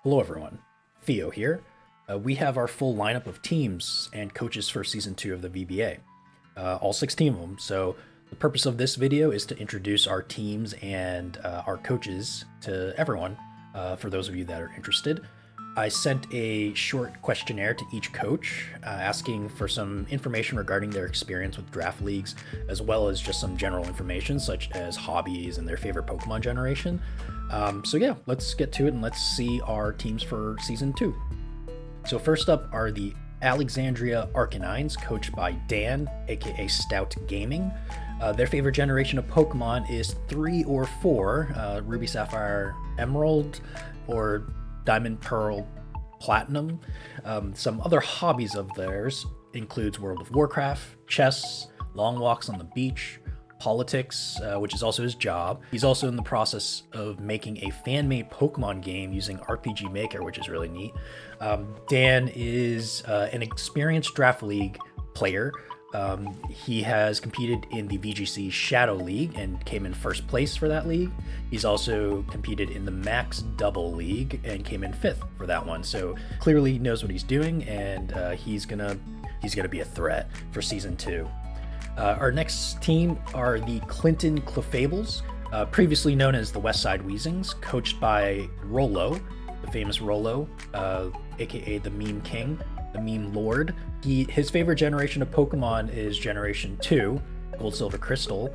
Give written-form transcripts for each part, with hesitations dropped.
Hello everyone, Theo here. We have our full lineup of teams and coaches for Season 2 of the VBA. All 16 of them, so the purpose of this video is to introduce our teams and our coaches to everyone, for those of you that are interested. I sent a short questionnaire to each coach, asking for some information regarding their experience with draft leagues, as well as just some general information such as hobbies and their favorite Pokemon generation. So yeah, let's get to it and let's see our teams for Season 2. So first up are the Alexandria Arcans, coached by Dan, aka StoutGaming. Their favorite generation of Pokemon is 3 or 4, Ruby, Sapphire, Emerald, or Diamond, Pearl, Platinum. Some other hobbies of theirs includes World of Warcraft, chess, long walks on the beach, politics, which is also his job. He's also in the process of making a fan-made Pokemon game using RPG Maker, which is really neat. Dan is an experienced Draft League player. He has competed in the VGC Shadow League and came in first place for that league. He's also competed in the Max Double League and came in 5th for that one. So clearly knows what he's doing, and he's gonna be a threat for Season 2. Our next team are the Clinton Clefables, previously known as the Westside Weezings, coached by Rollo, the famous Rollo, aka the Meme King, the Meme Lord. His favorite generation of Pokemon is Generation 2, Gold, Silver, Crystal,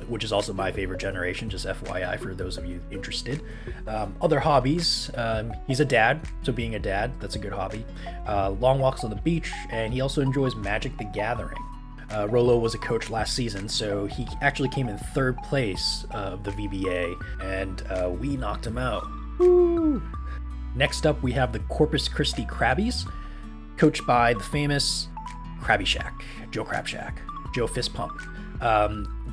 which is also my favorite generation, just FYI for those of you interested. Other hobbies, he's a dad, so being a dad, that's a good hobby. Long walks on the beach, and he also enjoys Magic the Gathering. Rollo was a coach last season, so he actually came in 3rd place of the VBA, and we knocked him out. Woo! Next up, we have the Corpus Christi Krabbies, coached by the famous KrabbyShack, Joe Crabshack, Joe Fist Pump.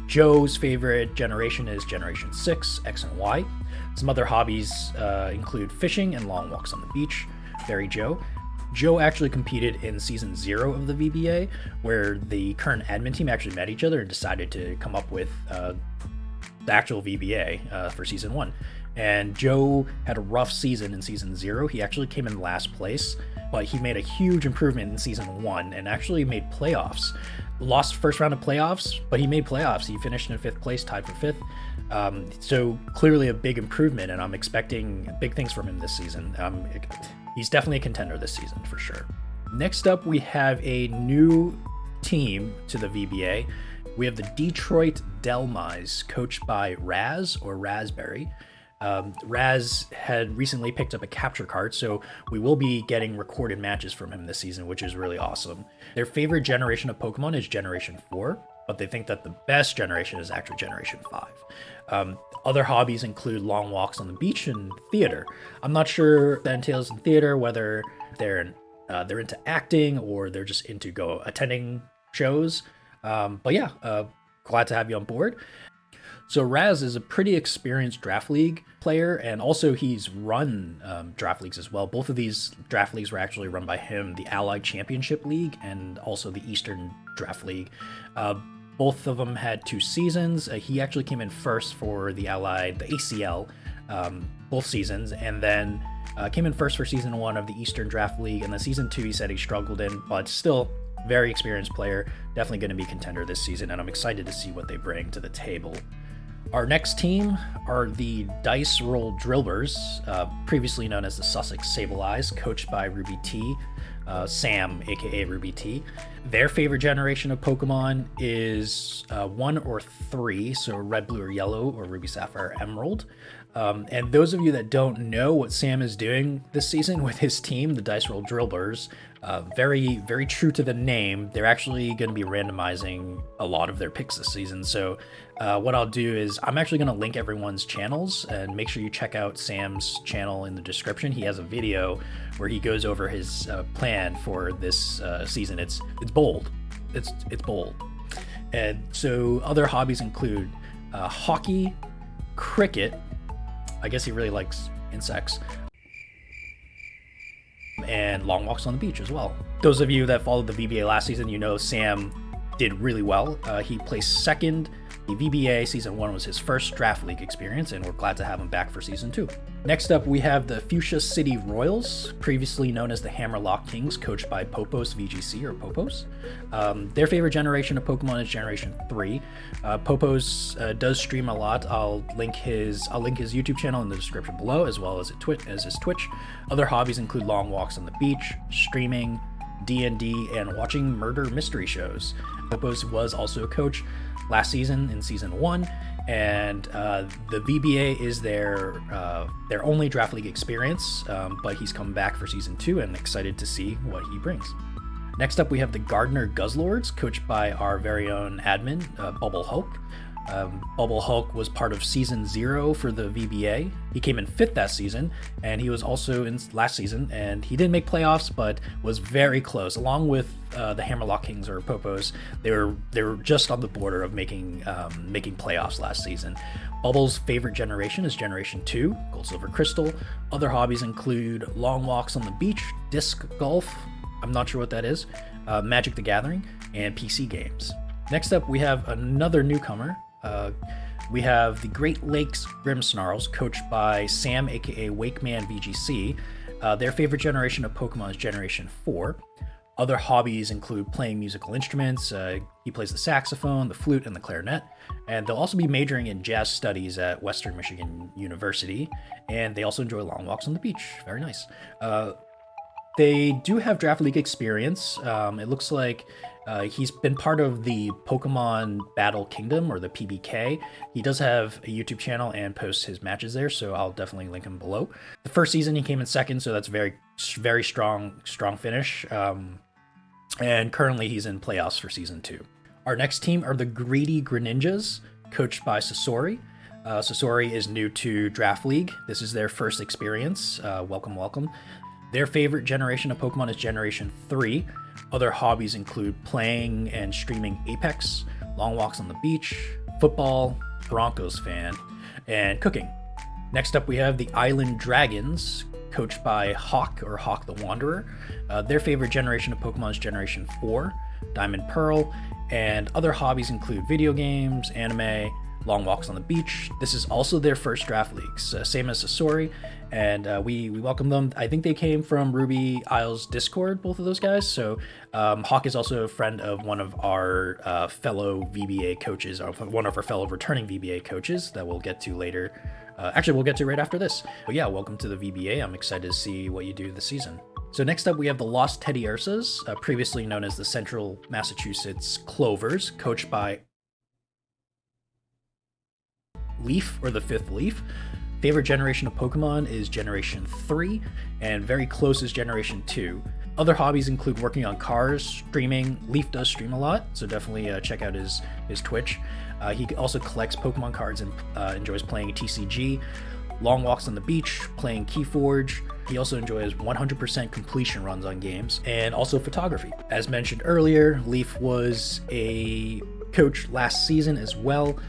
Joe's favorite generation is Generation 6, X and Y. Some other hobbies include fishing and long walks on the beach. Very Joe. Joe actually competed in Season 0 of the VBA, where the current admin team actually met each other and decided to come up with the actual VBA for Season 1. And Joe had a rough season in Season 0. He actually came in last place, but he made a huge improvement in Season 1 and actually made playoffs. Lost first round of playoffs, but he made playoffs. He finished in 5th place, tied for 5th. So clearly a big improvement, and I'm expecting big things from him this season. He's definitely a contender this season for sure. Next up, we have a new team to the VBA. We have the Detroit Delmise, coached by Raz or RazzRazzBerry. Raz had recently picked up a capture card, so we will be getting recorded matches from him this season, which is really awesome. Their favorite generation of Pokemon is Generation 4, but they think that the best generation is actually Generation 5. Other hobbies include long walks on the beach and theater. I'm not sure that entails in theater, whether they're into acting or they're just into attending shows. But yeah, glad to have you on board. So Raz is a pretty experienced Draft League player, and also he's run Draft Leagues as well. Both of these Draft Leagues were actually run by him, the Allied Championship League and also the Eastern Draft League. Both of them had 2 seasons. He actually came in first for the Allied, the ACL, both seasons, and then came in first for Season 1 of the Eastern Draft League, and then Season 2 he said he struggled in, but still very experienced player, definitely going to be contender this season, and I'm excited to see what they bring to the table. Our next team are the Dice Roll Drillbers, previously known as the Sussex Sableyes, coached by RubyT, Sam, aka RubyT. Their favorite generation of Pokemon is 1 or 3, so Red, Blue, or Yellow, or Ruby, Sapphire, Emerald. And those of you that don't know what Sam is doing this season with his team, the Dice Roll Drillbers, very, very true to the name, they're actually going to be randomizing a lot of their picks this season. So what I'll do is I'm actually going to link everyone's channels, and make sure you check out Sam's channel in the description. He has a video where he goes over his plan for this season. It's bold. It's bold. And so other hobbies include hockey, cricket. I guess he really likes insects. And long walks on the beach as well. Those of you that followed the VBA last season, you know Sam did really well. He placed 2nd The VBA Season 1 was his first Draft League experience, and we're glad to have him back for Season 2. Next up, we have the Fuchsia City Royals, previously known as the Hammerlock Kings, coached by PoposVGC, or Popos. Their favorite generation of Pokemon is Generation 3. Popos does stream a lot. I'll link his YouTube channel in the description below, as well as his Twitch. Other hobbies include long walks on the beach, streaming, D&D, and watching murder mystery shows. Popos was also a coach last season in Season 1, and the VBA is their only Draft League experience, but he's coming back for Season 2 and excited to see what he brings. Next up, we have the Gardner Guzzlords, coached by our very own admin, Bubble Hulk. Bubble Hulk was part of Season 0 for the VBA. He came in 5th that season, and he was also in last season, and he didn't make playoffs, but was very close. Along with the Hammerlock Kings, or Popos, they were just on the border of making playoffs last season. Bubble's favorite generation is Generation 2, Gold, Silver, Crystal. Other hobbies include long walks on the beach, disc golf, I'm not sure what that is, Magic the Gathering, and PC games. Next up, we have another newcomer. We have the Great Lakes Grimmsnarls, coached by Sam, aka WakemedVGC. Their favorite generation of Pokemon is Generation 4. Other hobbies include playing musical instruments. He plays the saxophone, the flute, and the clarinet. And they'll also be majoring in jazz studies at Western Michigan University. And they also enjoy long walks on the beach. Very nice. They do have Draft League experience. It looks like he's been part of the Pokemon Battle Kingdom, or the PBK. He does have a YouTube channel and posts his matches there, so I'll definitely link him below. The first season he came in 2nd, so that's very strong finish. And currently he's in playoffs for Season 2. Our next team are the Greedy Greninjas, coached by Sasori. Sasori is new to Draft League. This is their first experience. Welcome. Their favorite generation of Pokemon is Generation 3. Other hobbies include playing and streaming Apex, long walks on the beach, football, Broncos fan, and cooking. Next up, we have the Island Dragons, coached by Hawk, or Hawk the Wanderer. Their favorite generation of Pokemon is Generation 4, Diamond Pearl, and other hobbies include video games, anime, long walks on the beach. This is also their first Draft Leagues, same as Sasori, and we welcome them. I think they came from Ruby Isle's Discord, both of those guys. So Hawk is also a friend of one of our fellow VBA coaches, or one of our fellow returning VBA coaches that we'll get to later. Actually, we'll get to right after this. But yeah, welcome to the VBA. I'm excited to see what you do this season. So next up, we have the Lost Teddy Ursas, previously known as the Central Massachusetts Clovers, coached by Leaf, or the Fifth Leaf. Favorite generation of Pokemon is Generation 3, and very close is Generation 2. Other hobbies include working on cars, streaming. Leaf does stream a lot, so definitely check out his Twitch. He also collects Pokemon cards and enjoys playing TCG, long walks on the beach, playing Keyforge. He also enjoys 100% completion runs on games, and also photography. As mentioned earlier, Leaf was a coach last season as well.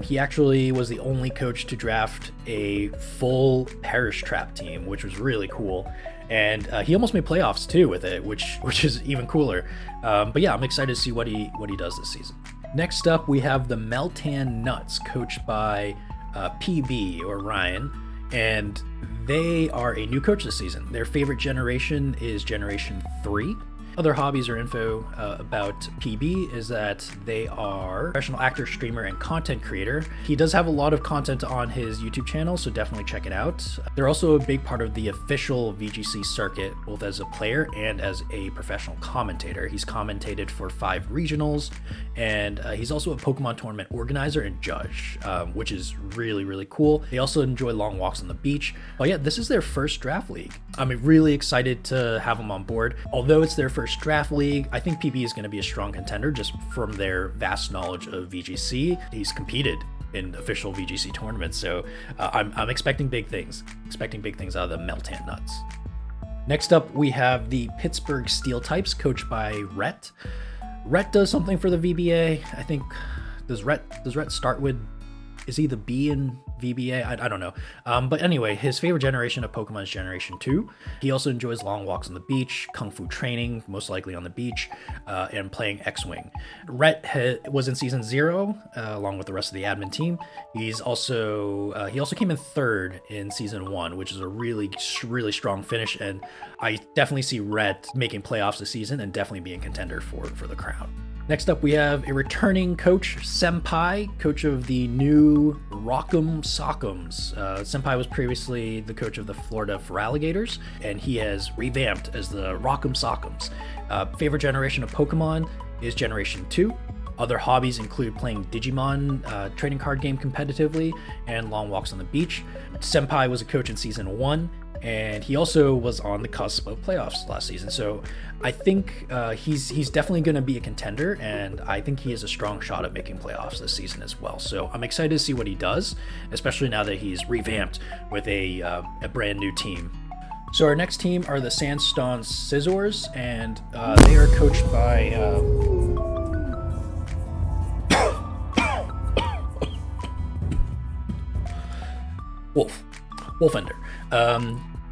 He actually was the only coach to draft a full Perish Trap team, which was really cool. And he almost made playoffs too with it, which is even cooler. But yeah, I'm excited to see what he does this season. Next up, we have the Meltan Nuts, coached by PB, or Ryan, and they are a new coach this season. Their favorite generation is Generation 3. Other hobbies or info about PB is that they are a professional actor, streamer, and content creator. He does have a lot of content on his YouTube channel, so definitely check it out. They're also a big part of the official VGC circuit, both as a player and as a professional commentator. He's commentated for 5 regionals, and he's also a Pokemon tournament organizer and judge, which is really, really cool. They also enjoy long walks on the beach. Oh yeah, this is their first Draft League. I'm really excited to have them on board. Although it's their first Draft League, I think PB is going to be a strong contender just from their vast knowledge of VGC. He's competed in official VGC tournaments, so I'm expecting big things. Expecting big things out of the Meltan Nuts. Next up, we have the Pittsburgh Steel Types, coached by Rhett. Rhett does something for the VBA. I think, does Rhett start with is he the B in VBA? I don't know. But anyway, his favorite generation of Pokemon is Generation 2. He also enjoys long walks on the beach, kung fu training, most likely on the beach, and playing X-Wing. Rhett was in Season 0, along with the rest of the admin team. He also came in 3rd in Season 1, which is a really strong finish, and I definitely see Rhett making playoffs this season and definitely being a contender for the crown. Next up, we have a returning coach, Senpai, coach of the new Rockem Sockems. Senpai was previously the coach of the Florida Feraligators, and he has revamped as the Rockem Sockems. Favorite generation of Pokemon is Generation 2. Other hobbies include playing Digimon trading card game competitively and long walks on the beach. Senpai was a coach in Season 1, and he also was on the cusp of playoffs last season. So I think he's definitely going to be a contender, and I think he has a strong shot at making playoffs this season as well. So I'm excited to see what he does, especially now that he's revamped with a brand new team. So our next team are the Sandstone Scissors, and they are coached by... Wulfender.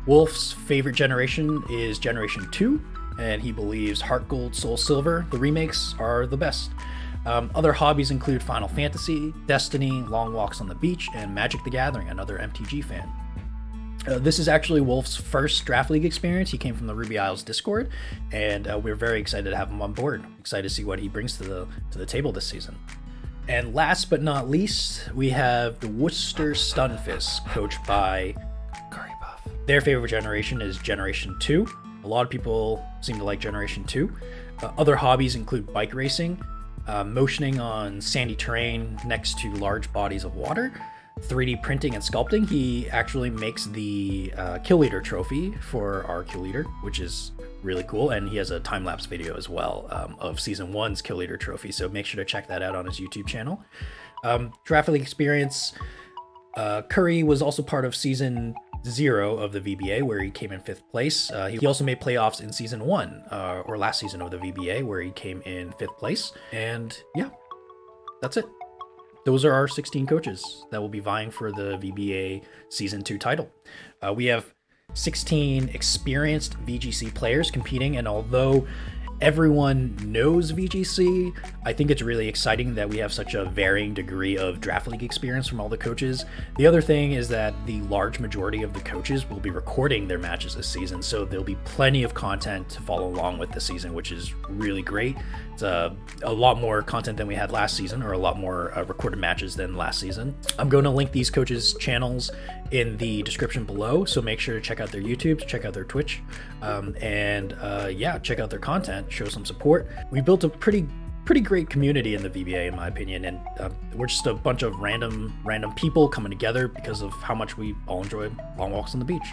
Wolf's favorite generation is Generation 2, and he believes Heart Gold, Soul Silver, the remakes, are the best. Other hobbies include Final Fantasy, Destiny, long walks on the beach, and Magic the Gathering, another MTG fan. This is actually Wolf's first Draft League experience. He came from the Ruby Isles Discord, and we're very excited to have him on board. Excited to see what he brings to the table this season. And last but not least, we have the Worcester Stunfisk, coached by Currypuff. Their favorite generation is Generation 2. A lot of people seem to like Generation 2. Other hobbies include bike racing, motioning on sandy terrain next to large bodies of water, 3D printing and sculpting. He actually makes the Kill Leader trophy for our Kill Leader, which is really cool, and he has a time-lapse video as well of Season 1's Kill Leader trophy, so make sure to check that out on his YouTube channel. Draft League experience, Curry was also part of Season 0 of the VBA, where he came in 5th place. He also made playoffs in Season 1, or last season of the VBA, where he came in 5th place, and yeah, that's it. Those are our 16 coaches that will be vying for the VBA Season 2 title. We have 16 experienced VGC players competing, and although everyone knows VGC, I think it's really exciting that we have such a varying degree of Draft League experience from all the coaches. The other thing is that the large majority of the coaches will be recording their matches this season, so there'll be plenty of content to follow along with this season, which is really great. It's a lot more content than we had last season, or a lot more recorded matches than last season. I'm going to link these coaches' channels in the description below, so make sure to check out their YouTubes, check out their Twitch, yeah, check out their content, show some support. We built a pretty great community in the VBA, in my opinion, and we're just a bunch of random people coming together because of how much we all enjoy long walks on the beach.